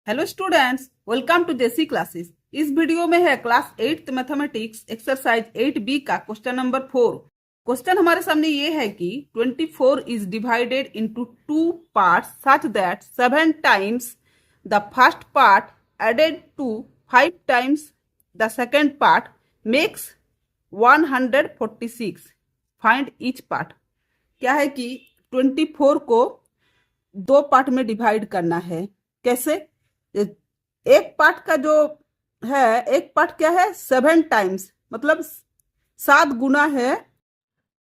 Hello students, welcome to JC classes. इस video में है class 8th mathematics exercise 8B का क्वेश्चन नंबर 4। क्वेश्चन हमारे सामने ये है कि 24 is divided into two parts such that 7 times the first part added to 5 times the second part makes 146। Find each part. क्या है कि 24 को दो पार्ट में डिवाइड करना है। कैसे? एक पार्ट का जो है, एक पार्ट क्या है, 7 टाइम्स, मतलब 7 गुना है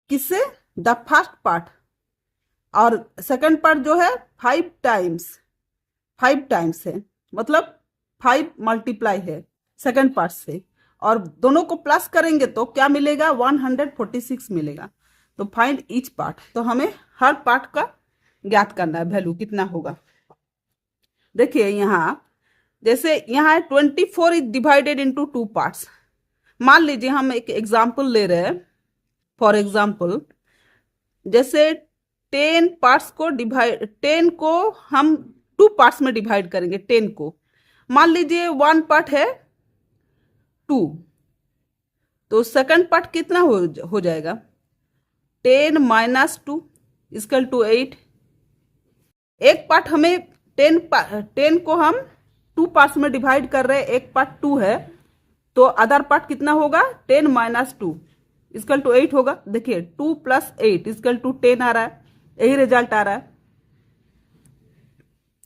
किससे? The first part. और सेकंड पार्ट जो है 5 टाइम्स, 5 टाइम्स है, मतलब 5 मल्टीप्लाई है सेकंड पार्ट से। और दोनों को प्लस करेंगे तो क्या मिलेगा? 146 मिलेगा। तो फाइंड ईच पार्ट, तो हमें हर पार्ट का ज्ञात करना है, वैल्यू कितना होगा। देखिए यहाँ, जैसे यहाँ है 24 is divided into two parts. मान लीजिए हम एक एग्जाम्पल ले रहे हैं। फॉर एग्जाम्पल, जैसे 10 पार्ट्स को डिवाइड, 10 को हम टू पार्ट्स में डिवाइड करेंगे। 10 को मान लीजिए वन पार्ट है 2, तो सेकंड पार्ट कितना हो जाएगा? 10 माइनस 2 इक्वल टू 8। एक पार्ट हमें 10 को हम टू पार्ट्स में डिवाइड कर रहे हैं, एक पार्ट 2 है, तो अदर पार्ट कितना होगा? 10 माइनस 2 इक्वल टू 8 होगा। देखिए 2 प्लस 8 इक्वल टू 10 आ रहा है, यही रिजल्ट आ रहा है।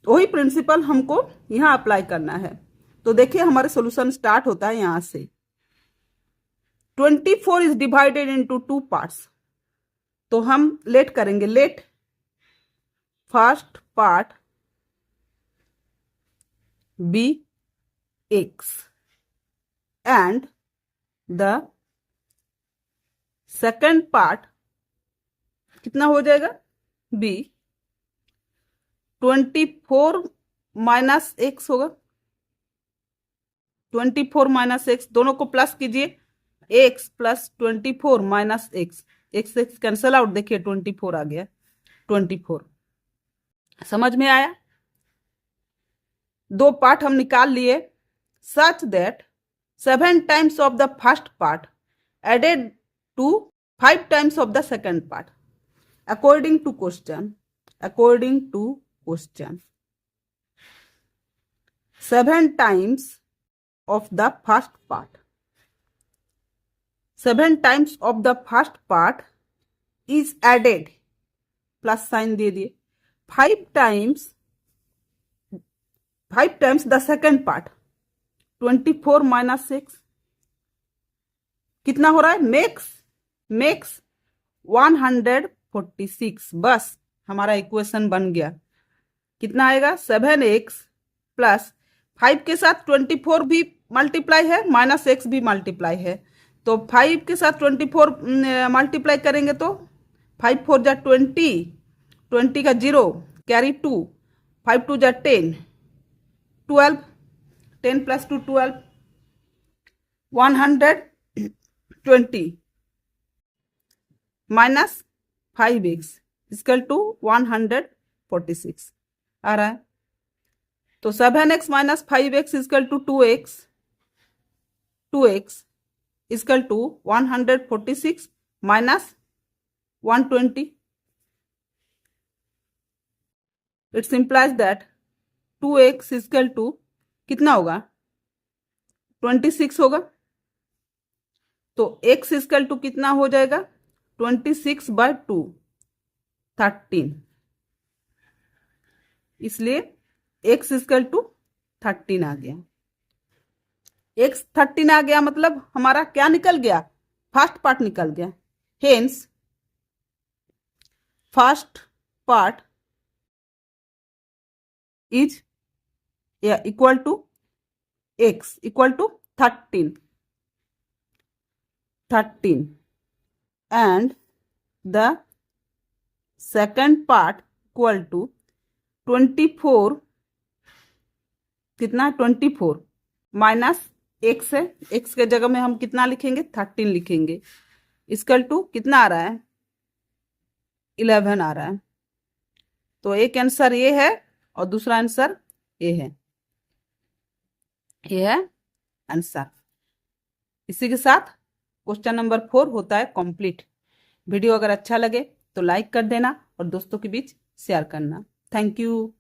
वही प्रिंसिपल हमको यहां अप्लाई करना है। तो देखिए हमारे सॉल्यूशन स्टार्ट होता है यहां से। 24 is divided into two parts, तो हम लेट करेंगे। Let first part be x and the second part कितना हो जाएगा? b 24 माइनस एक्स होगा। 24 माइनस एक्स, दोनों को प्लस कीजिए। x plus 24 minus x, x x cancel out, देखिए 24 आ गया। 24 समझ में आया? दो पार्ट हम निकाल लिए। Such that 7 times of the first part added to 5 times of the second part according to question, 7 times of the first part, 7 times of the first part is added, plus sign दे दिए, 5 times the second part, 24 minus 6 कितना हो रहा है? Makes 146। बस हमारा equation बन गया। कितना आएगा? 7x प्लस 5 के साथ 24 भी मल्टीप्लाई है, माइनस एक्स भी मल्टीप्लाई है, तो 5 के साथ 24 मल्टीप्लाई करेंगे तो 5 4 जा 20, 20 का 0 कैरी 2, 5 2 जा 10, 12, 10 plus 2 12, 120 minus 5x equal to 146 आ रहा है। तो 7x minus 5x equal to 2x, 2x equal to 146 minus 120। It's implies that 2x equal to कितना होगा? 26 होगा। तो x इक्वल टू कितना हो जाएगा? 26 बाय 2, 13। इसलिए x इक्वल टू 13 आ गया। x 13 आ गया, मतलब हमारा क्या निकल गया? फर्स्ट पार्ट निकल गया। Hence first part is equal to x equal to 13 and the second part equal to 24, कितना? 24 माइनस एक्स है, एक्स के जगह में हम कितना लिखेंगे? 13 लिखेंगे। इक्वल टू कितना आ रहा है? 11 आ रहा है। तो एक आंसर ये है और दूसरा आंसर ये है। ये है आंसर। इसी के साथ क्वेश्चन नंबर 4 होता है कंप्लीट। वीडियो अगर अच्छा लगे तो लाइक कर देना और दोस्तों के बीच शेयर करना। Thank you.